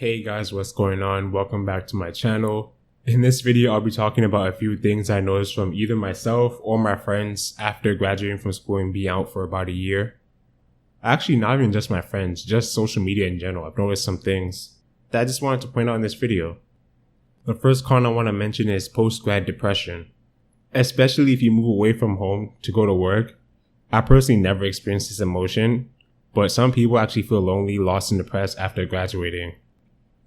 Hey guys, what's going on? Welcome back to my channel. In this video, I'll be talking about a few things I noticed from either myself or my friends after graduating from school and being out for about a year. Actually, not even just my friends, just social media in general. I've noticed some things that I just wanted to point out in this video. The first con I want to mention is post-grad depression. Especially if you move away from home to go to work. I personally never experienced this emotion, but some people actually feel lonely, lost, and depressed after graduating.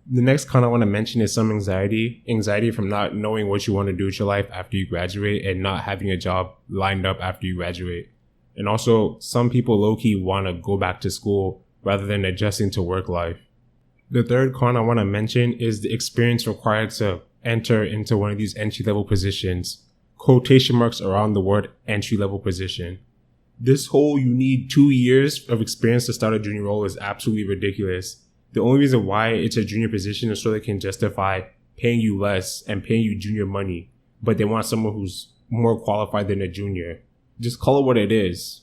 The next con I want to mention is some anxiety. Anxiety from not knowing what you want to do with your life after you graduate and not having a job lined up after you graduate. And also, some people low-key want to go back to school rather than adjusting to work life. The third con I want to mention is the experience required to enter into one of these entry-level positions. Quotation marks around the word entry-level position. This whole you need 2 years of experience to start a junior role is absolutely ridiculous. The only reason why it's a junior position is so they can justify paying you less and paying you junior money, but they want someone who's more qualified than a junior. Just call it what it is.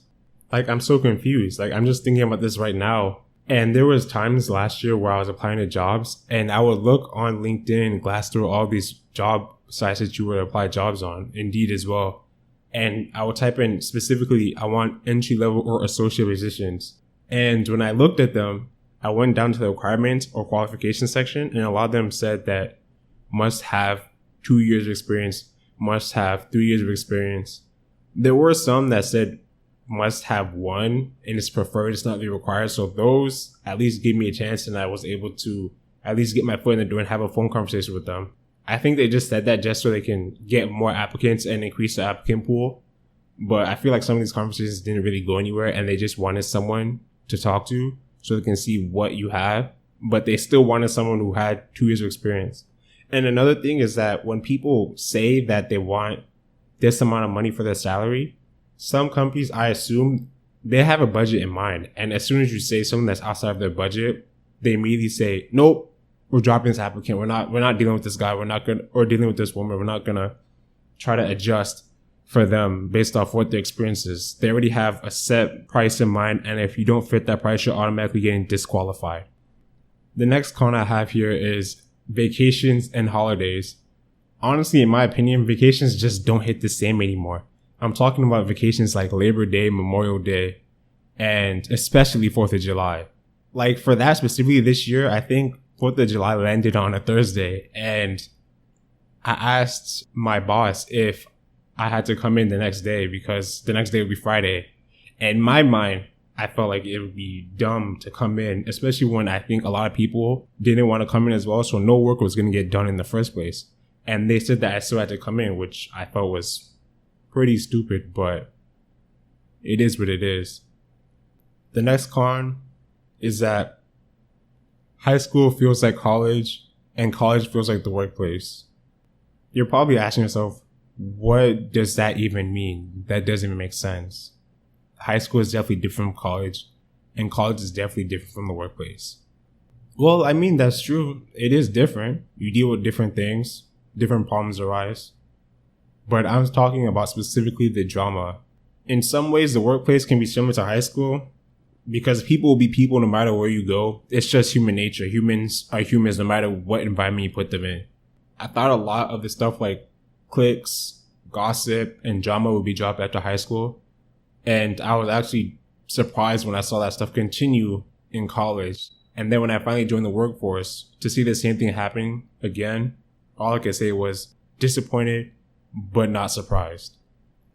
I'm so confused. I'm just thinking about this right now. And there was times last year where I was applying to jobs and I would look on LinkedIn, Glassdoor, all these job sites that you would apply jobs on, Indeed as well. And I would type in specifically, I want entry level or associate positions. And when I looked at them, I went down to the requirements or qualification section, and a lot of them said that must have 2 years of experience, must have 3 years of experience. There were some that said must have 1 and it's preferred, it's not really required. So those at least gave me a chance and I was able to at least get my foot in the door and have a phone conversation with them. I think they just said that just so they can get more applicants and increase the applicant pool. But I feel like some of these conversations didn't really go anywhere and they just wanted someone to talk to so they can see what you have. But they still wanted someone who had 2 years of experience. And another thing is that when people say that they want this amount of money for their salary, some companies, I assume, they have a budget in mind. And as soon as you say something that's outside of their budget, they immediately say, nope, we're dropping this applicant. We're not dealing with this guy. Or dealing with this woman. We're not going to try to adjust for them based off what their experience is. They already have a set price in mind. And if you don't fit that price, you're automatically getting disqualified. The next con I have here is vacations and holidays. Honestly, in my opinion, vacations just don't hit the same anymore. I'm talking about vacations like Labor Day, Memorial Day, and especially 4th of July. For that specifically this year, I think 4th of July landed on a Thursday, and I asked my boss if I had to come in the next day because the next day would be Friday. And in my mind, I felt like it would be dumb to come in, especially when I think a lot of people didn't want to come in as well, so no work was going to get done in the first place. And they said that I still had to come in, which I felt was pretty stupid, but it is what it is. The next con is that high school feels like college and college feels like the workplace. You're probably asking yourself, what does that even mean? That doesn't even make sense. High school is definitely different from college, and college is definitely different from the workplace. Well, I mean, that's true. It is different. You deal with different things, different problems arise. But I'm talking about specifically the drama. In some ways, the workplace can be similar to high school because people will be people no matter where you go. It's just human nature. Humans are humans no matter what environment you put them in. I thought a lot of the stuff like cliques, gossip, and drama would be dropped after high school. And I was actually surprised when I saw that stuff continue in college. And then when I finally joined the workforce, to see the same thing happening again, all I could say was disappointed, but not surprised.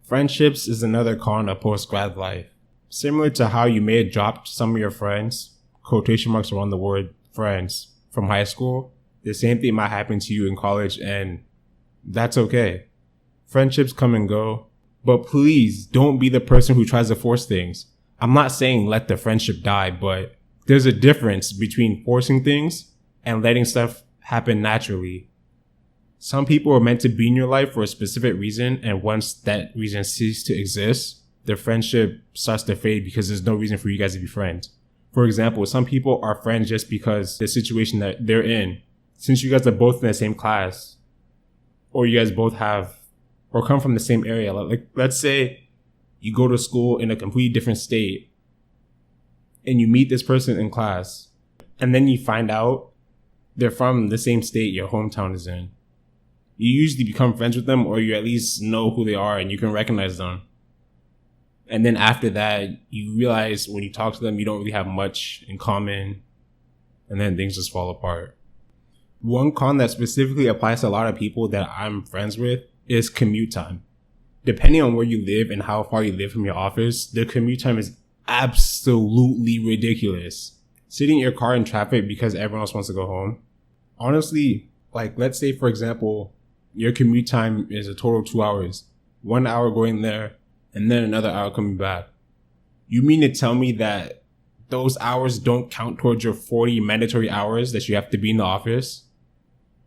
Friendships is another con of post-grad life. Similar to how you may have dropped some of your friends, quotation marks around the word friends, from high school, the same thing might happen to you in college, and that's okay. Friendships come and go, but please don't be the person who tries to force things. I'm not saying let the friendship die, but there's a difference between forcing things and letting stuff happen naturally. Some people are meant to be in your life for a specific reason, and once that reason ceases to exist, the friendship starts to fade because there's no reason for you guys to be friends. For example, some people are friends just because the situation that they're in. Since you guys are both in the same class, or you guys both have, or come from the same area. Let's say you go to school in a completely different state, and you meet this person in class, and then you find out they're from the same state your hometown is in. You usually become friends with them, or you at least know who they are and you can recognize them. And then after that, you realize when you talk to them, you don't really have much in common, and then things just fall apart. One con that specifically applies to a lot of people that I'm friends with is commute time. Depending on where you live and how far you live from your office, the commute time is absolutely ridiculous. Sitting in your car in traffic because everyone else wants to go home. Honestly, like, let's say, for example, your commute time is a total of 2 hours. 1 hour going there and then another hour coming back. You mean to tell me that those hours don't count towards your 40 mandatory hours that you have to be in the office?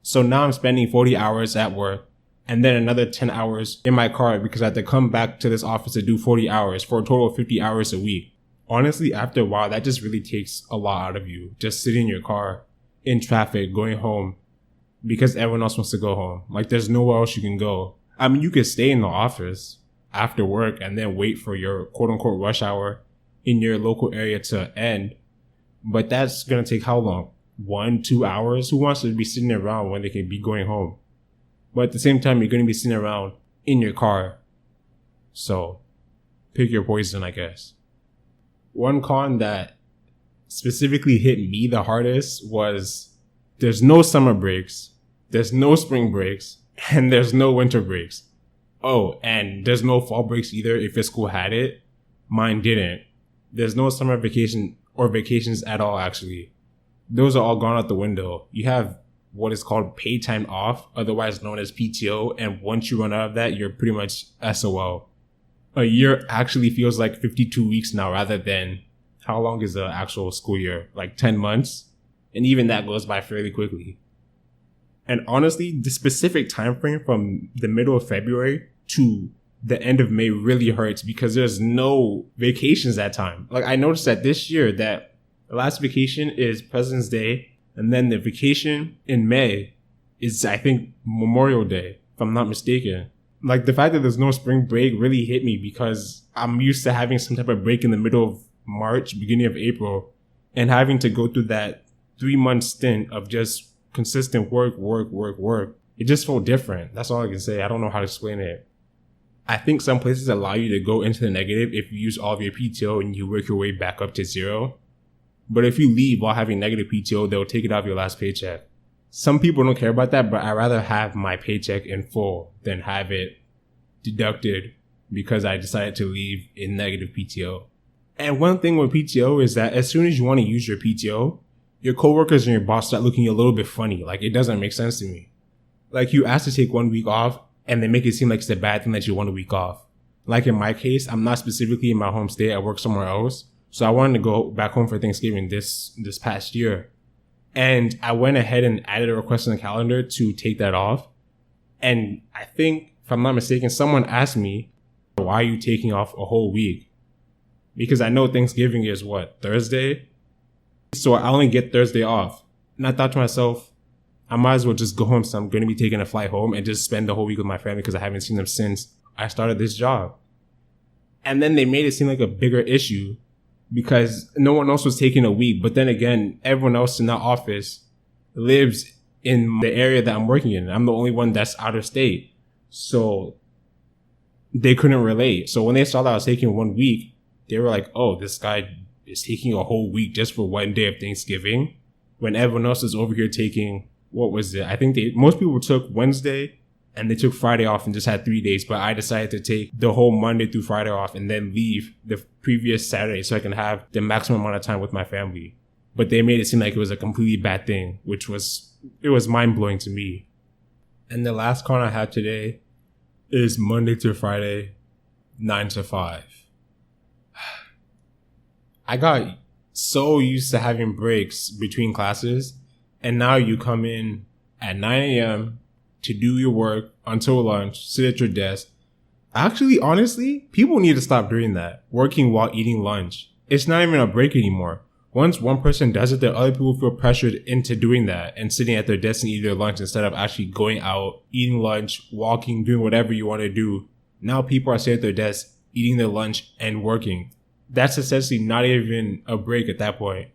So now I'm spending 40 hours at work and then another 10 hours in my car because I have to come back to this office to do 40 hours for a total of 50 hours a week. Honestly, after a while, that just really takes a lot out of you. Just sitting in your car, in traffic, going home, because everyone else wants to go home. Like, there's nowhere else you can go. I mean, you could stay in the office after work and then wait for your quote-unquote rush hour in your local area to end. But that's going to take how long? 1-2 hours? Who wants to be sitting around when they can be going home? But at the same time, you're going to be sitting around in your car. So, pick your poison, I guess. One con that specifically hit me the hardest was there's no summer breaks, there's no spring breaks, and there's no winter breaks. Oh, and there's no fall breaks either if your school had it. Mine didn't. There's no summer vacation or vacations at all, actually. Those are all gone out the window. You have what is called paid time off, otherwise known as PTO, and once you run out of that, you're pretty much SOL. A year actually feels like 52 weeks now rather than how long is the actual school year? Like 10 months? And even that goes by fairly quickly. And honestly, the specific time frame from the middle of February to the end of May really hurts because there's no vacations that time. Like, I noticed that this year that the last vacation is President's Day, and then the vacation in May is, I think, Memorial Day, if I'm not mistaken. Like, the fact that there's no spring break really hit me because I'm used to having some type of break in the middle of March, beginning of April, and having to go through that 3-month stint of just consistent work. It just felt different. That's all I can say. I don't know how to explain it. I think some places allow you to go into the negative if you use all of your PTO and you work your way back up to zero. But if you leave while having negative PTO, they'll take it off your last paycheck. Some people don't care about that, but I'd rather have my paycheck in full than have it deducted because I decided to leave in negative PTO. And one thing with PTO is that as soon as you want to use your PTO, your coworkers and your boss start looking a little bit funny. Like, it doesn't make sense to me. Like, you ask to take 1 week off and they make it seem like it's a bad thing that you want a week off. Like in my case, I'm not specifically in my home state. I work somewhere else. So I wanted to go back home for Thanksgiving this past year. And I went ahead and added a request on the calendar to take that off. And I think, if I'm not mistaken, someone asked me, why are you taking off a whole week? Because I know Thanksgiving is what, Thursday? So I only get Thursday off. And I thought to myself, I might as well just go home. So I'm going to be taking a flight home and just spend the whole week with my family because I haven't seen them since I started this job. And then they made it seem like a bigger issue because no one else was taking a week. But then again, everyone else in that office lives in the area that I'm working in. I'm the only one that's out of state. So they couldn't relate. So when they saw that I was taking 1 week, they were like, oh, this guy is taking a whole week just for one day of Thanksgiving when everyone else is over here taking, what was it? I think most people took Wednesday and they took Friday off and just had 3 days. But I decided to take the whole Monday through Friday off and then leave the previous Saturday so I can have the maximum amount of time with my family. But they made it seem like it was a completely bad thing, which was mind blowing to me. And the last con I had today is Monday to Friday, 9 to 5. I got so used to having breaks between classes, and now you come in at 9 a.m. to do your work until lunch, sit at your desk. Actually, honestly, people need to stop doing that, working while eating lunch. It's not even a break anymore. Once one person does it, the other people feel pressured into doing that and sitting at their desk and eating their lunch instead of actually going out, eating lunch, walking, doing whatever you want to do. Now people are sitting at their desk, eating their lunch and working. That's essentially not even a break at that point.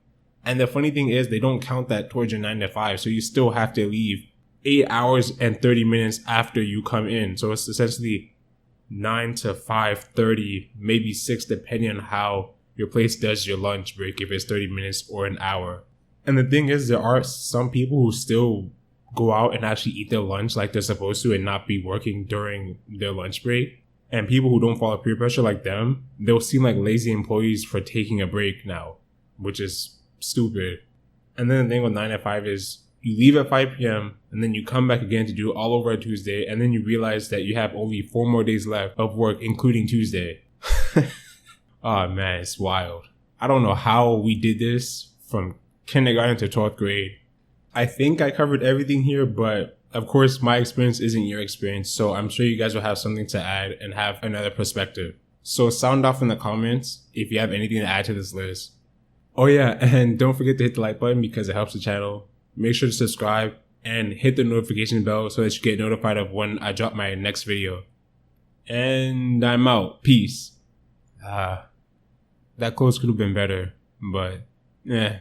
And the funny thing is they don't count that towards your 9 to 5. So you still have to leave 8 hours and 30 minutes after you come in. So it's essentially 9 to 5:30, maybe 6, depending on how your place does your lunch break, if it's 30 minutes or an hour. And the thing is, there are some people who still go out and actually eat their lunch like they're supposed to and not be working during their lunch break. And people who don't follow peer pressure like them, they'll seem like lazy employees for taking a break now, which is stupid. And then the thing with 9 to 5 is you leave at 5 p.m. and then you come back again to do it all over on Tuesday, and then you realize that you have only 4 more days left of work, including Tuesday. Oh man, it's wild. I don't know how we did this from kindergarten to 12th grade. I think I covered everything here, but of course my experience isn't your experience, so I'm sure you guys will have something to add and have another perspective. So sound off in the comments if you have anything to add to this list. Oh yeah, and don't forget to hit the like button because it helps the channel. Make sure to subscribe and hit the notification bell so that you get notified of when I drop my next video. And I'm out. Peace. That close could have been better, but yeah.